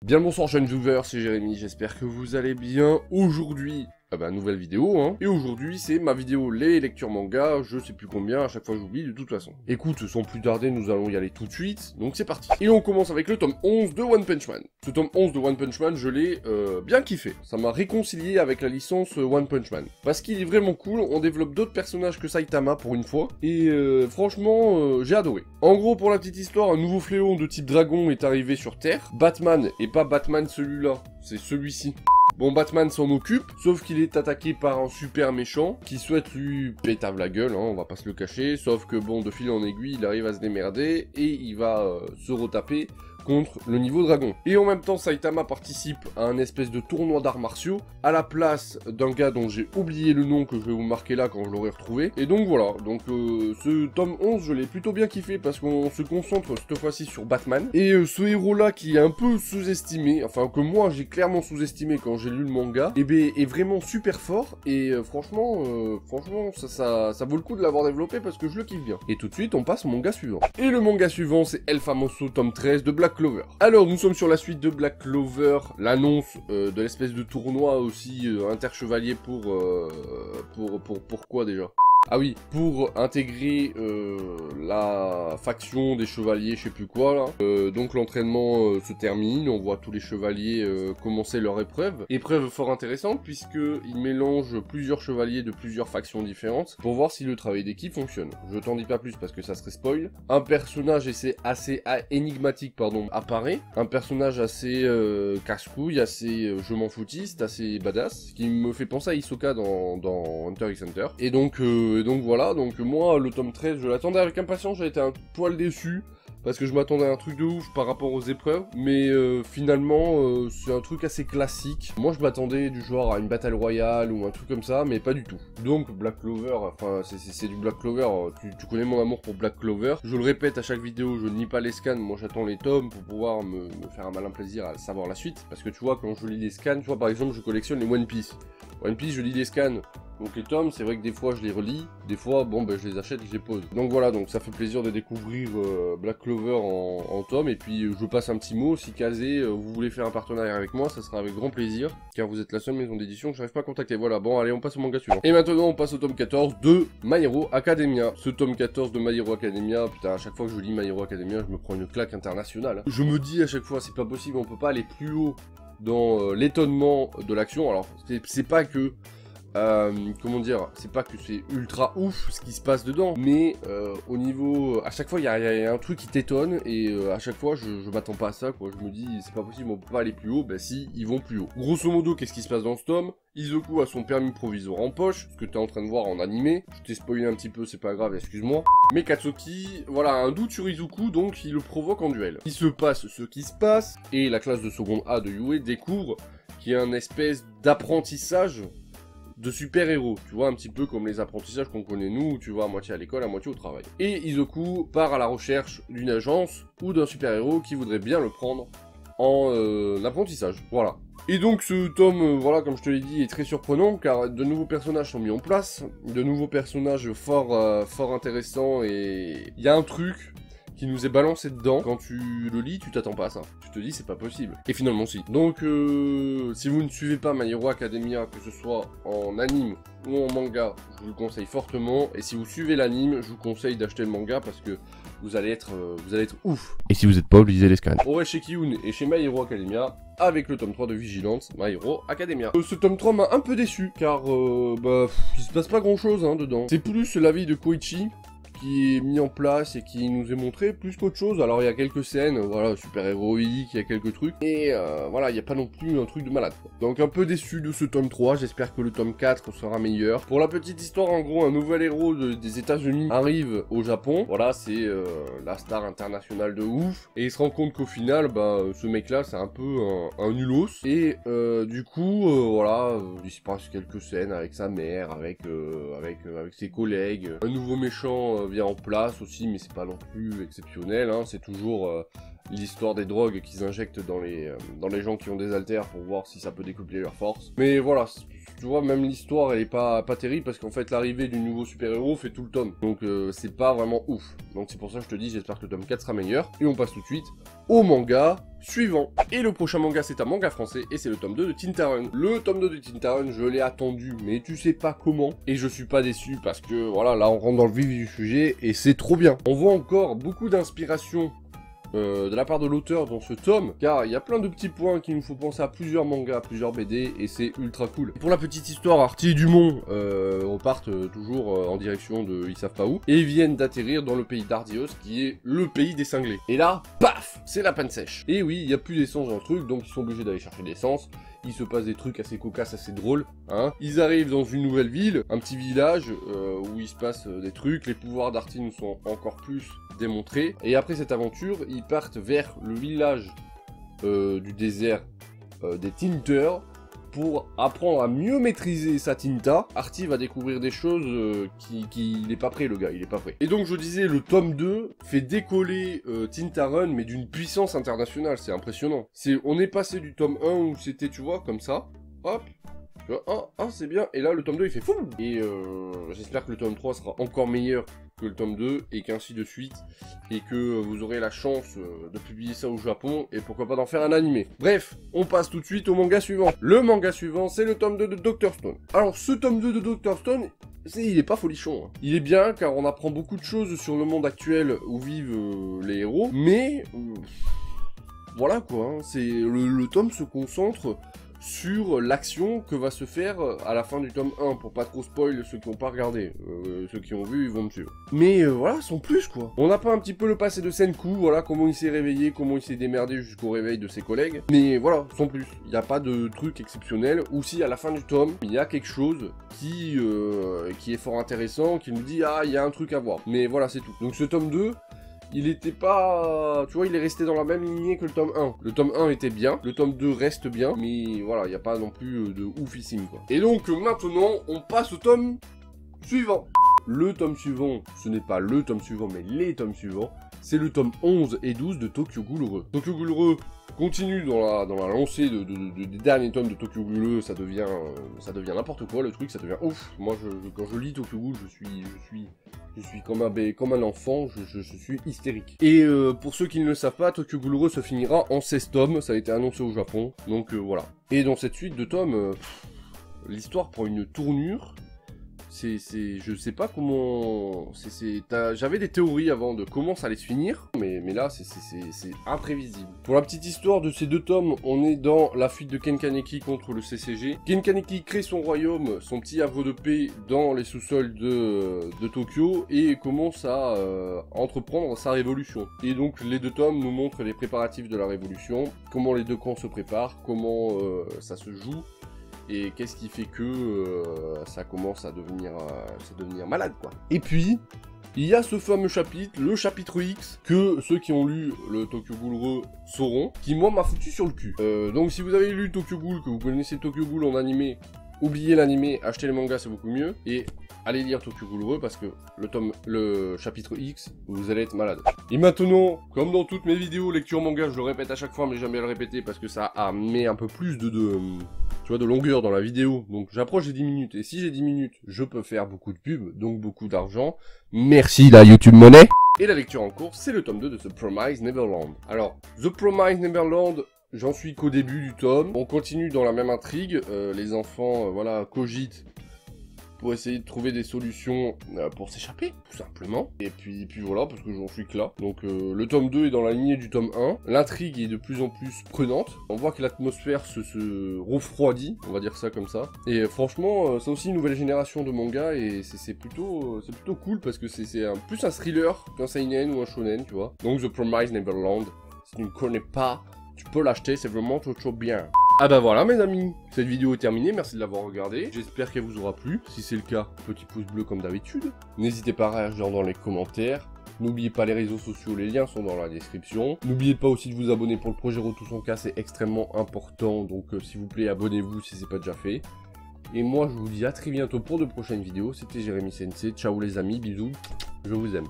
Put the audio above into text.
Bien le bonsoir jeunes viewers, c'est Jérémy, j'espère que vous allez bien. Aujourd'hui, nouvelle vidéo, hein. Et aujourd'hui, c'est ma vidéo les lectures manga, je sais plus combien, à chaque fois j'oublie de toute façon. Écoute, sans plus tarder, nous allons y aller tout de suite, donc c'est parti. Et on commence avec le tome 11 de One Punch Man. Ce tome 11 de One Punch Man, je l'ai bien kiffé. Ça m'a réconcilié avec la licence One Punch Man. Parce qu'il est vraiment cool, on développe d'autres personnages que Saitama pour une fois, et franchement, j'ai adoré. En gros, pour la petite histoire, un nouveau fléau de type dragon est arrivé sur Terre. Batman, et pas Batman celui-là, c'est celui-ci. Bon, Batman s'en occupe, sauf qu'il est attaqué par un super méchant qui souhaite lui pétave la gueule, hein, on va pas se le cacher, sauf que bon, de fil en aiguille, il arrive à se démerder et il va se retaper contre le niveau dragon. Et en même temps, Saitama participe à un espèce de tournoi d'arts martiaux à la place d'un gars dont j'ai oublié le nom, que je vais vous marquer là quand je l'aurai retrouvé. Et donc voilà, donc ce tome 11, je l'ai plutôt bien kiffé parce qu'on se concentre cette fois-ci sur Batman. Et ce héros-là qui est un peu sous-estimé, enfin que moi j'ai clairement sous-estimé quand j'ai lu le manga, et bien est vraiment super fort. Et franchement, ça vaut le coup de l'avoir développé parce que je le kiffe bien. Et tout de suite, on passe au manga suivant. Et le manga suivant, c'est El Famoso tome 13 de Black Clover. Alors, nous sommes sur la suite de Black Clover, l'annonce de l'espèce de tournoi aussi interchevalier pour quoi déjà? Ah oui, pour intégrer la faction des chevaliers, je sais plus quoi là. Donc l'entraînement se termine, on voit tous les chevaliers commencer leur épreuve. Épreuve fort intéressante puisqu'ils mélangent plusieurs chevaliers de plusieurs factions différentes pour voir si le travail d'équipe fonctionne. Je t'en dis pas plus parce que ça serait spoil. Un personnage assez énigmatique, apparaît. Un personnage assez casse-couille, assez je m'en foutiste, assez badass, qui me fait penser à Hisoka dans Hunter x Hunter. Et donc voilà, donc moi le tome 13 je l'attendais avec impatience, j'ai été un poil déçu parce que je m'attendais à un truc de ouf par rapport aux épreuves, mais finalement c'est un truc assez classique. Moi je m'attendais du genre à une battle royale ou un truc comme ça, mais pas du tout. Donc Black Clover, enfin c'est du Black Clover, tu connais mon amour pour Black Clover. Je le répète à chaque vidéo, je ne lis pas les scans, moi j'attends les tomes pour pouvoir me faire un malin plaisir à savoir la suite. Parce que tu vois, quand je lis les scans, tu vois par exemple je collectionne les One Piece. One Piece je lis les scans. Donc les tomes, c'est vrai que des fois je les relis, des fois, bon, je les achète et je les pose. Donc voilà, donc ça fait plaisir de découvrir Black Clover en tome, et puis je passe un petit mot, si Kazé, vous voulez faire un partenariat avec moi, ça sera avec grand plaisir, car vous êtes la seule maison d'édition que j'arrive pas à contacter. Voilà, bon, allez, on passe au manga suivant. Et maintenant, on passe au tome 14 de My Hero Academia. Ce tome 14 de My Hero Academia, putain, à chaque fois que je lis My Hero Academia, je me prends une claque internationale. Je me dis à chaque fois, c'est pas possible, on peut pas aller plus haut dans l'étonnement de l'action. Alors, c'est pas que... comment dire, c'est pas que c'est ultra ouf ce qui se passe dedans, mais au niveau, à chaque fois il y a un truc qui t'étonne, et à chaque fois je m'attends pas à ça, quoi. Je me dis c'est pas possible, on peut pas aller plus haut. Bah si, ils vont plus haut. Grosso modo, qu'est-ce qui se passe dans ce tome? Izoku a son permis provisoire en poche, ce que t'es en train de voir en animé. Je t'ai spoilé un petit peu, c'est pas grave, excuse-moi. Mais Katsuki, voilà, a un doute sur Izuku, donc il le provoque en duel. Il se passe ce qui se passe, et la classe de seconde A de Yue découvre qu'il y a un espèce d'apprentissage de super-héros, tu vois, un petit peu comme les apprentissages qu'on connaît nous, où tu vas à moitié à l'école, à moitié au travail. Et Izoku part à la recherche d'une agence ou d'un super-héros qui voudrait bien le prendre en apprentissage, voilà. Et donc ce tome, voilà, comme je te l'ai dit, est très surprenant, car de nouveaux personnages sont mis en place, de nouveaux personnages fort intéressants, et il y a un truc qui nous est balancé dedans. Quand tu le lis, tu t'attends pas à ça. Tu te dis, c'est pas possible. Et finalement, si. Donc, si vous ne suivez pas My Hero Academia, que ce soit en anime ou en manga, je vous le conseille fortement. Et si vous suivez l'anime, je vous conseille d'acheter le manga parce que vous allez être ouf. Et si vous n'êtes pas, lisez les scans. On reste chez Kiyun et chez My Hero Academia avec le tome 3 de Vigilance, My Hero Academia. Ce tome 3 m'a un peu déçu, car il se passe pas grand chose dedans. C'est plus la vie de Koichi qui est mis en place et qui nous est montré plus qu'autre chose. Alors il y a quelques scènes, voilà, super héroïques, il y a quelques trucs, et voilà, il n'y a pas non plus un truc de malade, quoi. Donc un peu déçu de ce tome 3, j'espère que le tome 4 sera meilleur. Pour la petite histoire, en gros, un nouvel héros des États-Unis arrive au Japon, voilà, c'est la star internationale de ouf, et il se rend compte qu'au final, ce mec-là, c'est un peu un nulos, et du coup, voilà, il se passe quelques scènes avec sa mère, avec ses collègues, un nouveau méchant vient en place aussi, mais c'est pas non plus exceptionnel, hein. C'est toujours l'histoire des drogues qu'ils injectent dans les gens qui ont des haltères pour voir si ça peut décupler leur force. Mais voilà, tu vois, même l'histoire elle est pas terrible parce qu'en fait l'arrivée du nouveau super-héros fait tout le tome. Donc c'est pas vraiment ouf. Donc c'est pour ça que je te dis, j'espère que le tome 4 sera meilleur. Et on passe tout de suite au manga suivant. Et le prochain manga, c'est un manga français et c'est le tome 2 de Tintaron. Le tome 2 de Tintaron, je l'ai attendu, mais tu sais pas comment. Et je suis pas déçu parce que voilà, là on rentre dans le vif du sujet et c'est trop bien. On voit encore beaucoup d'inspiration de la part de l'auteur dans ce tome, car il y a plein de petits points qui nous font penser à plusieurs mangas, plusieurs BD, et c'est ultra cool. Pour la petite histoire, Artie et Dumont repartent toujours en direction de ils savent pas où, et viennent d'atterrir dans le pays d'Ardios, qui est le pays des cinglés. Et là, paf, c'est la panne sèche. Et oui, il n'y a plus d'essence dans le truc, donc ils sont obligés d'aller chercher de l'essence. Il se passe des trucs assez cocasses, assez drôles, hein. Ils arrivent dans une nouvelle ville, un petit village, où il se passe des trucs, les pouvoirs d'Artie nous sont encore plus démontrés. Et après cette aventure, ils partent vers le village du désert des Tinteurs, pour apprendre à mieux maîtriser sa tinta. Artie va découvrir des choses il est pas prêt, le gars, il est pas prêt. Et donc je disais, le tome 2 fait décoller Tintaron, mais d'une puissance internationale, c'est impressionnant. On est passé du tome 1 où c'était, tu vois, comme ça, hop, c'est bien, et là le tome 2 il fait fou. Et j'espère que le tome 3 sera encore meilleur que le tome 2, et qu'ainsi de suite, et que vous aurez la chance de publier ça au Japon, et pourquoi pas d'en faire un animé. Bref, on passe tout de suite au manga suivant. Le manga suivant, c'est le tome 2 de Dr. Stone. Alors, ce tome 2 de Dr. Stone, il est pas folichon, hein. Il est bien, car on apprend beaucoup de choses sur le monde actuel où vivent les héros, mais voilà quoi, hein. Le tome se concentre sur l'action que va se faire à la fin du tome 1, pour pas trop spoil ceux qui n'ont pas regardé. Ceux qui ont vu, ils vont me suivre. Mais voilà, sans plus quoi. On n'a pas un petit peu le passé de Senku, voilà, comment il s'est réveillé, comment il s'est démerdé jusqu'au réveil de ses collègues. Mais voilà, sans plus. Il n'y a pas de truc exceptionnel. Ou si à la fin du tome, il y a quelque chose qui est fort intéressant, qui nous dit, ah, il y a un truc à voir. Mais voilà, c'est tout. Donc ce tome 2... il était pas... tu vois, il est resté dans la même lignée que le tome 1. Le tome 1 était bien, le tome 2 reste bien, mais voilà, il n'y a pas non plus de oufissime, quoi. Et donc, maintenant, on passe au tome suivant. Le tome suivant, ce n'est pas le tome suivant, mais les tomes suivants, c'est le tome 11 et 12 de Tokyo Ghoul Heureux. Tokyo Ghoul Heureux continue dans la lancée des derniers tomes de Tokyo Ghoul Heureux, ça devient n'importe quoi, le truc, ça devient ouf. Moi, quand je lis Tokyo Ghoul, je suis comme un enfant, je suis hystérique. Et pour ceux qui ne le savent pas, Tokyo Ghoul Heureux se finira en 16 tomes, ça a été annoncé au Japon, donc voilà. Et dans cette suite de tomes, l'histoire prend une tournure. Je sais pas comment... J'avais des théories avant de comment ça allait se finir, mais là, c'est imprévisible. Pour la petite histoire de ces deux tomes, on est dans la fuite de Ken Kaneki contre le CCG. Ken Kaneki crée son royaume, son petit havre de paix dans les sous-sols de Tokyo, et commence à entreprendre sa révolution. Et donc, les deux tomes nous montrent les préparatifs de la révolution, comment les deux camps se préparent, comment ça se joue, et qu'est-ce qui fait que ça commence à devenir malade, quoi. Et puis, il y a ce fameux chapitre, le chapitre X, que ceux qui ont lu le Tokyo Ghoul Heureux sauront, qui moi m'a foutu sur le cul. Donc si vous avez lu Tokyo Ghoul, que vous connaissez Tokyo Ghoul en animé, oubliez l'animé, achetez le manga, c'est beaucoup mieux, et allez lire Tokyo Ghoul Heureux parce que le chapitre X, vous allez être malade. Et maintenant, comme dans toutes mes vidéos lecture manga, je le répète à chaque fois, mais j'aime bien le répéter parce que ça met un peu plus tu vois, de longueur dans la vidéo. Donc j'approche des 10 minutes, et si j'ai 10 minutes, je peux faire beaucoup de pubs, donc beaucoup d'argent. Merci la YouTube Money. Et la lecture en cours, c'est le tome 2 de The Promised Neverland. Alors, The Promised Neverland, j'en suis qu'au début du tome. On continue dans la même intrigue, les enfants, voilà, cogitent pour essayer de trouver des solutions pour s'échapper, tout simplement. Et puis voilà, parce que j'en suis que là. Donc le tome 2 est dans la lignée du tome 1. L'intrigue est de plus en plus prenante. On voit que l'atmosphère se refroidit, on va dire ça comme ça. Et franchement, c'est aussi une nouvelle génération de manga, et c'est plutôt cool, parce que c'est plus un thriller qu'un seinen ou un shonen, tu vois. Donc The Promised Neverland, si tu ne connais pas, tu peux l'acheter, c'est vraiment trop bien. Ah bah voilà mes amis, cette vidéo est terminée, merci de l'avoir regardée, j'espère qu'elle vous aura plu. Si c'est le cas, petit pouce bleu comme d'habitude. N'hésitez pas à réagir dans les commentaires. N'oubliez pas les réseaux sociaux, les liens sont dans la description. N'oubliez pas aussi de vous abonner pour le projet Retour son cas, c'est extrêmement important. Donc s'il vous plaît, abonnez-vous si c'est pas déjà fait. Et moi je vous dis à très bientôt pour de prochaines vidéos. C'était Jérémy Sensei, ciao les amis, bisous, je vous aime.